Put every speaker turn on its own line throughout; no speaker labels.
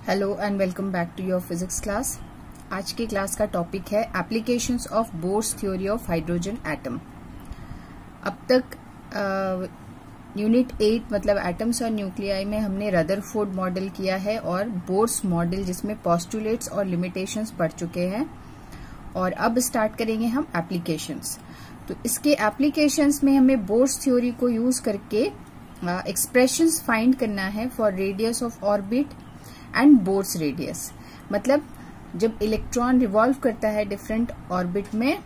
Hello and welcome back to your physics class. आज की class का टॉपिक है applications of Bohr's theory of hydrogen atom. अब तक यूनिट 8 मतलब एटम्स और न्यूक्लियाई में हमने रदरफोर्ड मॉडल किया है और बोर्स मॉडल जिसमें पोस्टुलेट्स और लिमिटेशंस पढ़ चुके हैं, और अब स्टार्ट करेंगे हम एप्लीकेशंस। तो इसके एप्लीकेशंस में हमें बोर्स थ्योरी को यूज करके एक्सप्रेशंस फाइंड करना है for radius of orbit and Bohr's radius. मतलब जब इलेक्ट्रॉन रिवॉल्व करता है डिफरेंट ऑर्बिट में,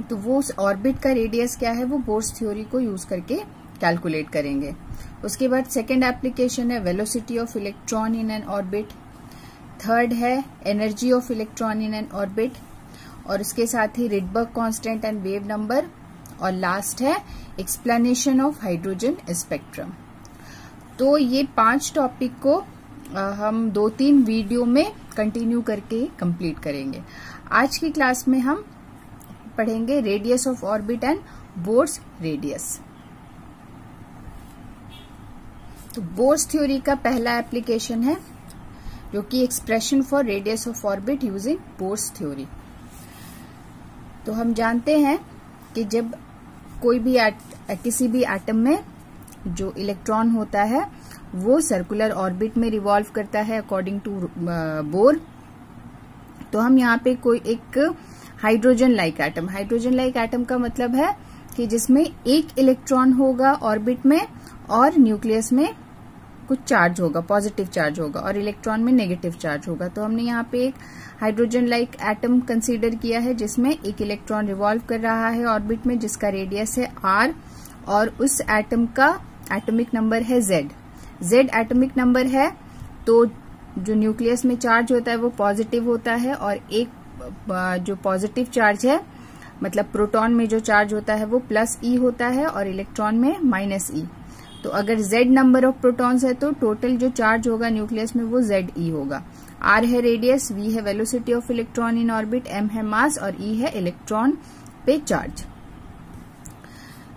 तो वो उस ऑर्बिट का रेडियस क्या है वो बोर्स थ्योरी को यूज करके कैलकुलेट करेंगे। उसके बाद सेकेंड एप्लीकेशन है velocity of electron in n orbit, third है energy of electron in n orbit, और इसके साथ ही Rydberg constant and wave number, और लास्ट है एक्सप्लेनेशन ऑफ हाइड्रोजन स्पेक्ट्रम। तो ये 5 टॉपिक को हम 2-3 वीडियो में कंटिन्यू करके कंप्लीट करेंगे। आज की क्लास में हम पढ़ेंगे radius of orbit and Bohr's radius. तो बोर्स थ्योरी का पहला एप्लीकेशन है जो कि expression for radius of orbit using Bohr's theory. तो हम जानते हैं कि जब कोई भी किसी भी एटम में जो इलेक्ट्रॉन होता है वो सर्कुलर ऑर्बिट में रिवॉल्व करता है अकॉर्डिंग टू बोर। तो हम यहाँ पे कोई एक हाइड्रोजन लाइक एटम का मतलब है कि जिसमें एक इलेक्ट्रॉन होगा ऑर्बिट में और न्यूक्लियस में कुछ चार्ज होगा, पॉजिटिव चार्ज होगा, और इलेक्ट्रॉन में नेगेटिव चार्ज होगा। तो हमने यहाँ पे एक हाइड्रोजन लाइक एटम कंसीडर किया है जिसमें एक इलेक्ट्रॉन रिवॉल्व कर रहा है ऑर्बिट में, जिसका रेडियस है r, और उस एटम का एटॉमिक नंबर है Z एटॉमिक नंबर है। तो जो न्यूक्लियस में चार्ज होता है वो पॉजिटिव होता है, और एक जो पॉजिटिव चार्ज है मतलब प्रोटॉन में जो चार्ज होता है वो +E होता है और इलेक्ट्रॉन में -E। तो अगर Z नंबर ऑफ प्रोटॉन्स है तो टोटल जो चार्ज होगा न्यूक्लियस में वो ZE होगा। R है रेडियस, V है velocity of electron in orbit, M है मास और E है इलेक्ट्रॉन पे charge.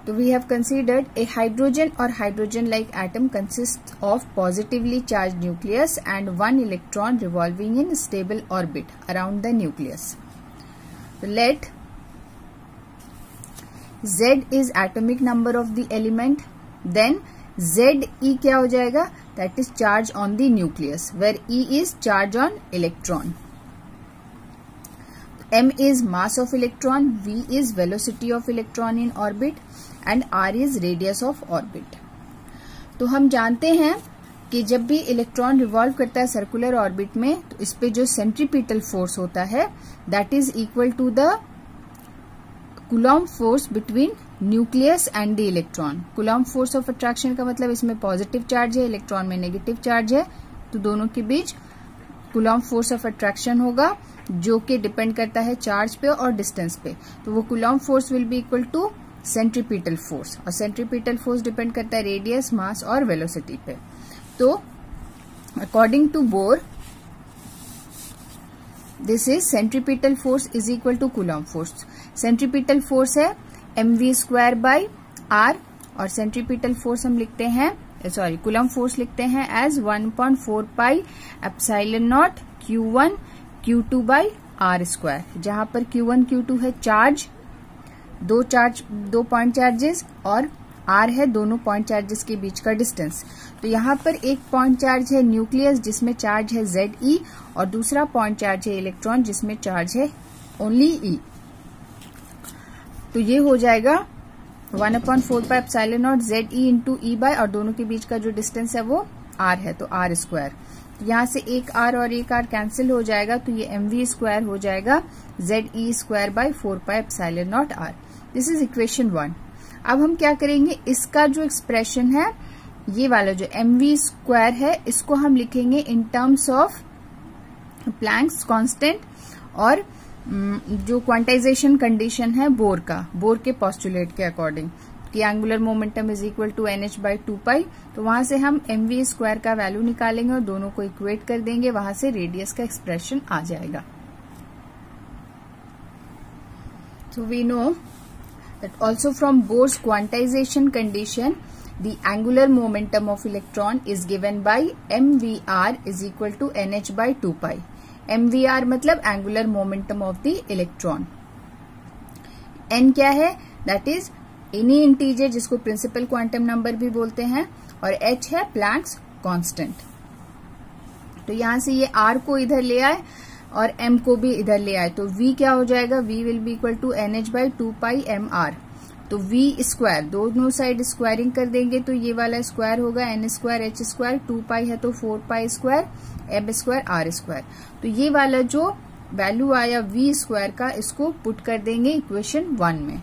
So we have considered a hydrogen or hydrogen-like atom consists of positively charged nucleus and one electron revolving in stable orbit around the nucleus. So let Z is atomic number of the element, then Ze क्या हो जाएगा, that is charge on the nucleus, where E is charge on electron. M is mass of electron, V is velocity of electron in orbit and R is radius of orbit. तो हम जानते हैं कि जब भी इलेक्ट्रॉन रिवॉल्व करता है circular orbit में तो इस पे जो सेंट्रीपिटल फोर्स होता है that is equal to the Coulomb force between nucleus and the electron. Coulomb force of attraction का मतलब इसमें पॉजिटिव चार्ज है, इलेक्ट्रॉन में नेगेटिव चार्ज है, तो दोनों के बीच कूलॉम्ब फोर्स ऑफ अट्रैक्शन होगा जो कि डिपेंड करता है चार्ज पे और डिस्टेंस पे। तो वो Coulomb force will be equal to centripetal force, और सेंट्रीपिटल फोर्स डिपेंड करता है रेडियस, मास और वेलोसिटी पे। तो according to Bohr this is centripetal force is equal to Coulomb force. Centripetal force है mv²/r, और सेंट्रीपिटल फोर्स हम लिखते हैं कूलॉम्ब फोर्स लिखते हैं as 1.4 pi epsilon not q1 q2/r², जहां पर q1 q2 है चार्ज, दो पॉइंट चार्जेस, और r है दोनों पॉइंट चार्जेस के बीच का डिस्टेंस। तो यहाँ पर एक पॉइंट चार्ज है न्यूक्लियस जिसमें चार्ज है Ze, और दूसरा पॉइंट चार्ज है इलेक्ट्रॉन जिसमें चार्ज है ओनली E। तो ये हो जाएगा 1/4 पाई epsilon not Ze into E/, और दोनों के बीच का जो डिस्टेंस है वो r है, तो r²। यहाँ से एक r और एक r कैंसिल हो जाएगा, तो ये mv² हो जाएगा Ze²/4 pi epsilon naught r। This is equation 1। अब हम क्या करेंगे, इसका जो एक्सप्रेशन है ये वाला जो mv² है इसको हम लिखेंगे in terms of Planck's constant, और जो क्वांटाइजेशन कंडीशन है बोर के पोस्टुलेट के अकॉर्डिंग कि angular momentum is equal to nh/2π। तो वहां से हम mv² का वैल्यू निकालेंगे और दोनों को इक्वेट कर देंगे, वहां से रेडियस का एक्सप्रेशन आ जाएगा। So we know that also from Bohr's quantization condition the angular momentum of electron is given by mvr is equal to nh by 2 pi. mvr मतलब angular momentum of the electron. n क्या है? that is any integer जिसको principal quantum number भी बोलते हैं, और h है Planck's constant. तो यहां से ये r को इधर ले आए और m को भी इधर ले आए, तो v क्या हो जाएगा? v will be equal to nh by 2 pi mr. तो v स्क्वायर, दोनों साइड स्क्वायरिंग कर देंगे तो ये वाला स्क्वायर होगा n square h square, 2 pi है तो 4 pi square m square r square. तो ये वाला जो वैल्यू आया v स्क्वायर का, इसको पुट कर देंगे इक्वेशन 1 में.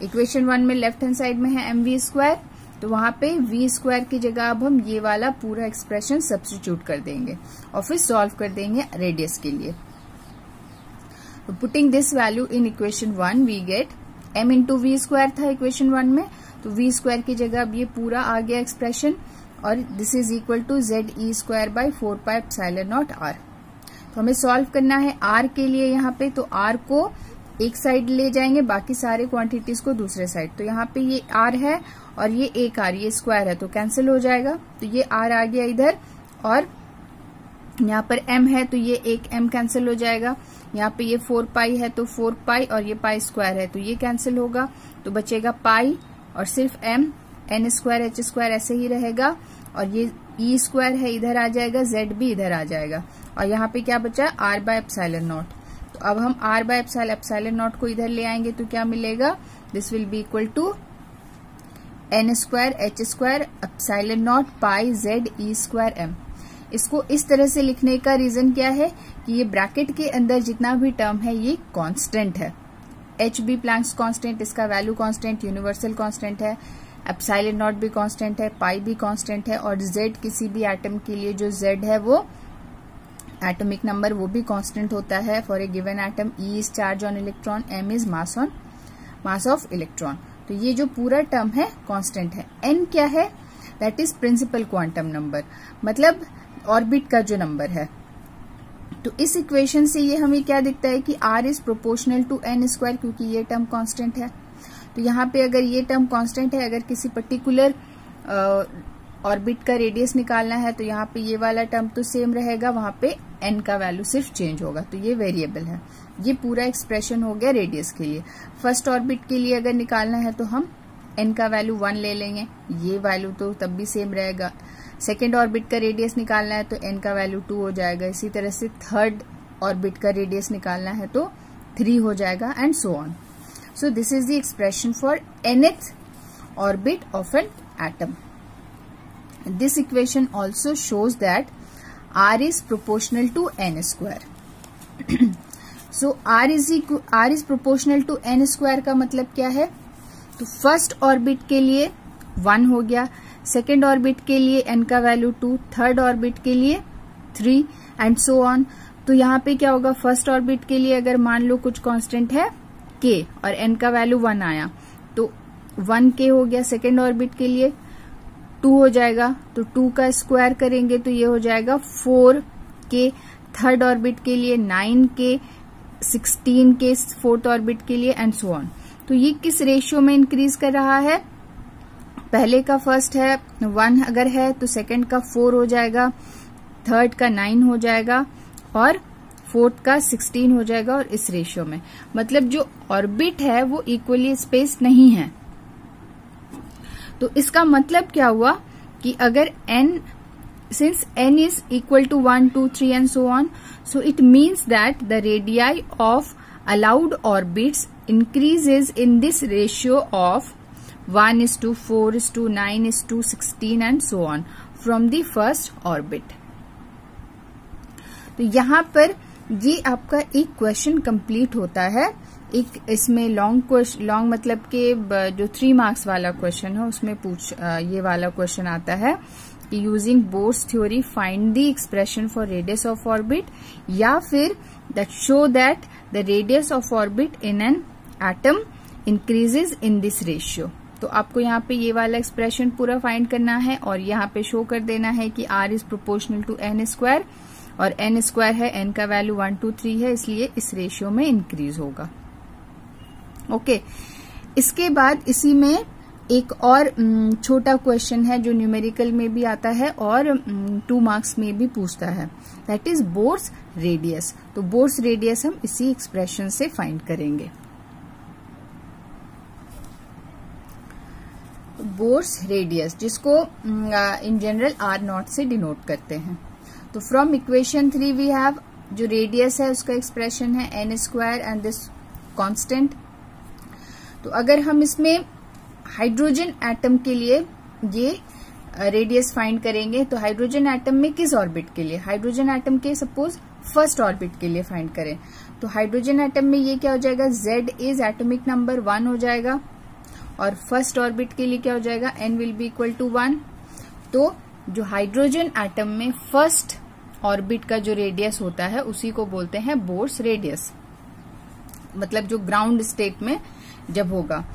इक्वेशन 1 में लेफ्ट हैंड साइड में है mv स्क्वायर, तो वहां पे v स्क्वायर की जगह अब हम ये वाला पूरा एक्सप्रेशन सब्स्टिट्यूट कर देंगे और फिर सॉल्व कर देंगे रेडियस के लिए. तो putting this value in equation 1 we get m into we square था इक्वेशन 1 में, तो v स्क्वायर की जगह अब ये पूरा आ गया एक्सप्रेशन, और this is equal to Z E square by 4 pi epsilon naught r. तो हमें सॉल्व करना है r के लिए यहाँ पे, तो r को एक साइड ले जाएंगे, बाकी सारे क्वांटिटीज को दूसरे साइड. तो यहाँ पे ये r है और ये एक r, ये स्क्वायर है तो कैंसिल हो जाएगा, तो ये r आ गया इधर, और यहाँ पर m है तो ये एक m कैंसिल हो जाएगा. यहाँ पे ये 4 पाई है तो 4 पाई, और ये पाई स्क्वायर है तो ये कैंसिल होगा, तो बचेगा पाई और सिर्फ m, n square h square ऐसे ही रहेगा, और ये e स्क्वायर है इधर आ जाएगा, z भी इधर आ जाएगा, और यहाँ पे क्या बचा? r by epsilon not. तो अब हम r बाय एप्सिलॉन नॉट को इधर ले आएंगे तो क्या मिलेगा? This will be equal to n square h square epsilon naught pi z e square m. इसको इस तरह से लिखने का रीजन क्या है कि ये ब्रैकेट के अंदर जितना भी टर्म है ये कांस्टेंट है. h भी प्लैंक्स कांस्टेंट, इसका वैल्यू कांस्टेंट, यूनिवर्सल कांस्टेंट है, एप्सिलॉन नॉट भी कांस्टेंट है, पाई भी कांस्टेंट है, और z किसी भी एटम के लिए जो z है वो एटॉमिक नंबर वो भी कांस्टेंट होता है. For a given atom E is charge on electron, m is mass of electron. तो ये जो पूरा टर्म है कांस्टेंट है. n क्या है? That is principal quantum number, मतलब ऑर्बिट का जो नंबर है. तो इस इक्वेशन से ये हमें क्या दिखता है कि r is proportional to n square, क्योंकि ये टर्म कांस्टेंट है. तो यहाँ पे अगर ये टर्म कांस्टेंट है, अगर किसी पर्टिकुलर ऑर्बिट का रेडियस निकालना है तो यहाँ पे ये वाला टर्म तो सेम रहेगा, वहां पे n का वैल्यू सिर्फ चेंज होगा, तो ये वेरिएबल है. ये पूरा एक्सप्रेशन हो गया रेडियस के लिए. फर्स्ट ऑर्बिट के लिए अगर निकालना है तो हम n का वैल्यू 1 ले लेंगे, ये वैल्यू तो तब भी सेम रहेगा. सेकेंड ऑर्बिट का रेडियस निकालना है तो n का वैल्यू 2 हो जाएगा. इसी तरह से थर्ड ऑर्बिट का रेडियस निकालना है तो 3 हो जाएगा, and so on. So this is the expression for nth orbit of an atom. This equation also shows that r is proportional to n square. So r is proportional to n square का मतलब क्या है? तो first orbit के लिए 1 हो गया, second orbit के लिए n का वैल्यू 2, थर्ड ऑर्बिट के लिए 3, एंड सो ऑन. तो यहाँ पे क्या होगा? फर्स्ट ऑर्बिट के लिए अगर मान लो कुछ कांस्टेंट है k और n का वैल्यू 1 आया तो 1k हो गया. सेकेंड ऑर्बिट के लिए 2 हो जाएगा, तो 2 का स्क्वायर करेंगे तो ये हो जाएगा 4k. थर्ड ऑर्बिट के लिए 9k, 16k फोर्थ ऑर्बिट के लिए, एंड सो ऑन. तो ये किस रेशियो में इंक्रीज कर रहा है? पहले का फर्स्ट है 1 अगर है तो सेकंड का 4 हो जाएगा, थर्ड का 9 हो जाएगा, और फोर्थ का 16 हो जाएगा, और इस रेशियो में. मतलब जो ऑर्बिट है वो इक्वली स्पेस नहीं है. तो इसका मतलब क्या हुआ कि अगर since n is equal to 1, 2, 3 and so on, so it means that the radii of allowed orbits increases in this ratio of 1:4:9:16 and so on from the first orbit. तो यहाँ पर ये आपका एक क्वेश्चन कंप्लीट होता है. एक इसमें लॉन्ग मतलब के जो 3 मार्क्स वाला क्वेश्चन है उसमें ये वाला क्वेश्चन आता है कि using Bohr's theory find the expression for radius of orbit, या फिर that show that the radius of orbit in an atom increases in this ratio. तो आपको यहाँ पे ये वाला एक्सप्रेशन पूरा फाइंड करना है और यहाँ पे शो कर देना है कि r is proportional to n square, और n स्क्वायर है, n का वैल्यू 1, 2, 3 है, इसलिए इस रेशियो में इंक्रीज होगा. ओके. इसके बाद इसी में एक और छोटा क्वेश्चन है जो न्यूमेरिकल में भी आता है और 2 मार्क्स में भी पूछता है, दैट इज बोर्स रेडियस। तो बोर्स रेडियस हम इसी एक्सप्रेशन से फाइंड करेंगे। बोर्स रेडियस जिसको इन जनरल R0 से डिनोट करते हैं। तो फ्रॉम इक्वेशन 3 वी हैव जो रेडियस है उसका एक्सप्रेशन है n² एंड दिस कांस्टेंट। तो अगर हम इसमें हाइड्रोजन एटम के लिए ये रेडियस फाइंड करेंगे तो हाइड्रोजन एटम में किस ऑर्बिट के लिए, हाइड्रोजन एटम के सपोज फर्स्ट ऑर्बिट के लिए फाइंड करें तो हाइड्रोजन एटम में ये क्या हो जाएगा, Z इज एटॉमिक नंबर 1 हो जाएगा और फर्स्ट ऑर्बिट के लिए क्या हो जाएगा, n will be equal to 1। तो जो हाइड्रोजन एटम में फर्स्ट ऑर्बिट का जो रेडियस होता है उसी को बोलते हैं बोर्स रेडियस, मतलब जो ग्राउंड स्टेट में जब होगा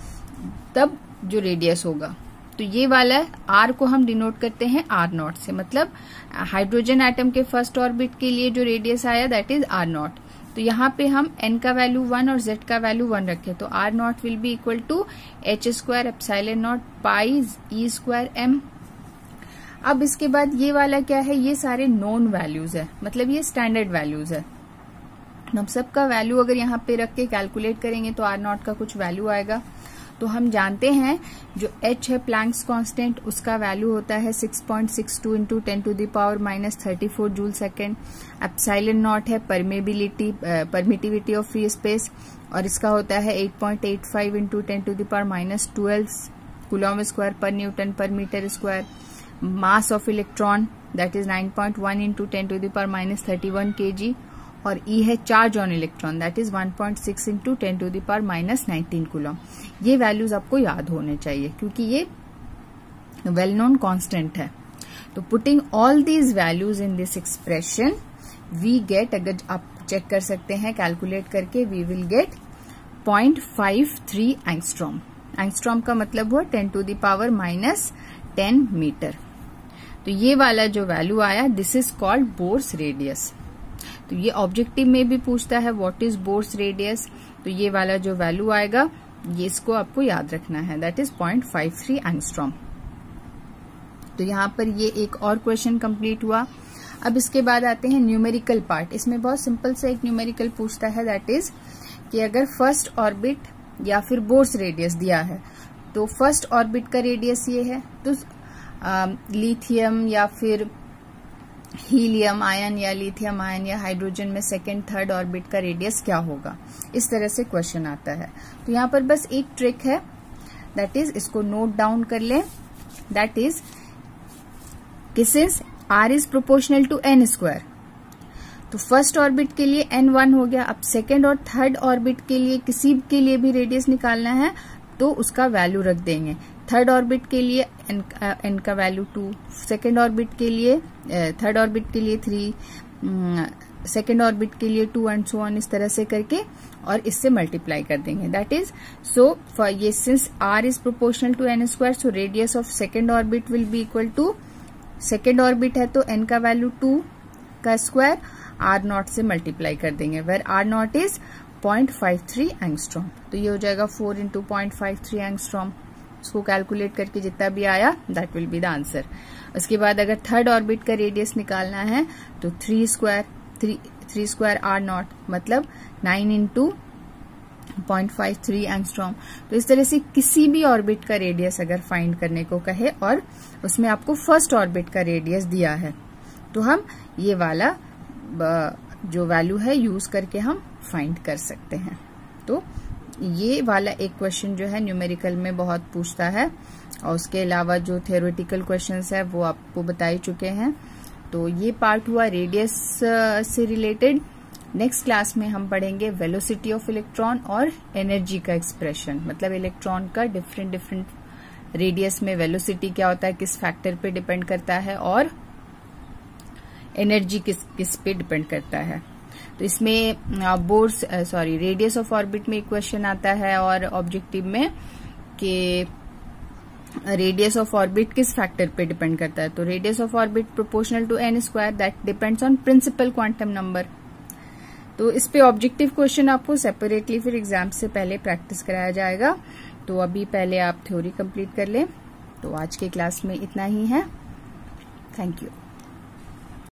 तब जो रेडियस होगा। तो ये वाला R को हम डिनोट करते हैं R0 से, मतलब हाइड्रोजन एटम के फर्स्ट ऑर्बिट के लिए जो रेडियस आया दैट इज R0। तो यहाँ पे हम n का वैल्यू 1 और z का वैल्यू 1 रखें तो R0 will be equal to h² epsilon naught pi e² m। अब इसके बाद ये वाला क्या है, ये सारे नोन वैल्यूज है, मतलब ये स्टैंडर्ड वैल्यूज है। हम सबका वैल्यू अगर यहाँ पे रख के कैलकुलेट करेंगे तो R0 का कुछ वैल्यू आएगा। तो हम जानते हैं जो h है प्लैंक्स कांस्टेंट उसका वैल्यू होता है 6.62 into 10⁻⁻34 joule second. Epsilon naught है परमिटिविटी ऑफ फ्री स्पेस और इसका होता है 8.85 इंटू 10⁻12 कूलम स्क्वायर पर न्यूटन पर metre square. Mass of electron that is 9.1 into 10⁻31 kg और E है charge on electron that is 1.6 into 10⁻19 coulomb. ये वैल्यूज आपको याद होने चाहिए क्योंकि ये वेल नोन कांस्टेंट है। तो putting all these values in this expression we get, अगर आप चेक कर सकते हैं कैलकुलेट करके, we will get 0.53 angstrom. Angstrom का मतलब हुआ 10⁻10 मीटर। तो ये वाला जो वैल्यू आया this is called Bohr's radius. तो ये ऑब्जेक्टिव में भी पूछता है व्हाट इज बोर्स रेडियस, तो ये वाला जो वैल्यू आएगा ये इसको आपको याद रखना है दैट इज 0.53 एंगस्ट्रॉम। तो यहाँ पर ये एक और क्वेश्चन कंप्लीट हुआ। अब इसके बाद आते हैं न्यूमेरिकल पार्ट। इसमें बहुत सिंपल से एक न्यूमेरिकल पूछता है दैट इज कि अगर फर्स्ट ऑर्बिट या फिर बोर्स रेडियस दिया है तो फर्स्ट ऑर्बिट का रेडियस ये है तो लिथियम या फिर हीलियम आयन या लिथियम आयन या हाइड्रोजन में सेकेंड थर्ड ऑर्बिट का रेडियस क्या होगा, इस तरह से क्वेश्चन आता है। तो यहाँ पर बस एक ट्रिक है दैट इज इसको नोट डाउन कर लें, दैट इज कि since R is proportional to n² तो फर्स्ट ऑर्बिट के लिए n1 हो गया। अब सेकेंड और थर्ड ऑर्बिट के लिए किसी के लिए भी रेडियस निकालना है तो उसका वैल्यू रख देंगे। थर्ड ऑर्बिट के लिए n का वैल्यू 2, सेकेंड ऑर्बिट के लिए थर्ड ऑर्बिट के लिए 3, सेकेंड ऑर्बिट के लिए 2 एंड सो ऑन, इस तरह से करके और इससे मल्टीप्लाई कर देंगे। दैट इज सो फॉर ये since R is proportional to n² so radius of second orbit will be equal to, second orbit है तो n का वैल्यू 2 का स्क्वायर R0 से मल्टीप्लाई कर देंगे वेर R0 इज 0.53 एंगस्ट्रॉम। तो ये हो जाएगा 4 इंटू 0.53 एंगस्ट्रॉम। इसको कैलकुलेट करके जितना भी आया that will be the answer. उसके बाद अगर थर्ड ऑर्बिट का रेडियस निकालना है तो 3 स्क्वायर R0 मतलब 9 इंटू 0.53 एंगस्ट्रॉम। तो इस तरह से किसी भी ऑर्बिट का रेडियस अगर फाइंड करने को कहे और उसमें आपको फर्स्ट ऑर्बिट का रेडियस दिया है तो हम ये वाला जो वैल्यू है यूज करके हम फाइंड कर सकते हैं। तो ये वाला एक क्वेश्चन जो है न्यूमेरिकल में बहुत पूछता है और उसके अलावा जो थ्योरेटिकल क्वेश्चंस है वो आपको बता ही चुके हैं। तो ये पार्ट हुआ रेडियस से रिलेटेड। नेक्स्ट क्लास में हम पढ़ेंगे वेलोसिटी ऑफ इलेक्ट्रॉन और एनर्जी का एक्सप्रेशन, मतलब इलेक्ट्रॉन का डिफरेंट रेडियस में वेलोसिटी क्या होता है, किस फैक्टर पे डिपेंड करता है और एनर्जी किस पे डिपेंड करता है। तो इसमें रेडियस ऑफ ऑर्बिट में एक क्वेश्चन आता है और ऑब्जेक्टिव में कि रेडियस ऑफ ऑर्बिट किस फैक्टर पे डिपेंड करता है। तो radius of orbit proportional to n² that depends on principal quantum number. तो इस पे ऑब्जेक्टिव क्वेश्चन आपको सेपरेटली फिर एग्जाम से पहले प्रैक्टिस कराया जाएगा। तो अभी पहले आप थ्योरी कंप्लीट कर लें। तो आज के क्लास में इतना ही है। Thank you.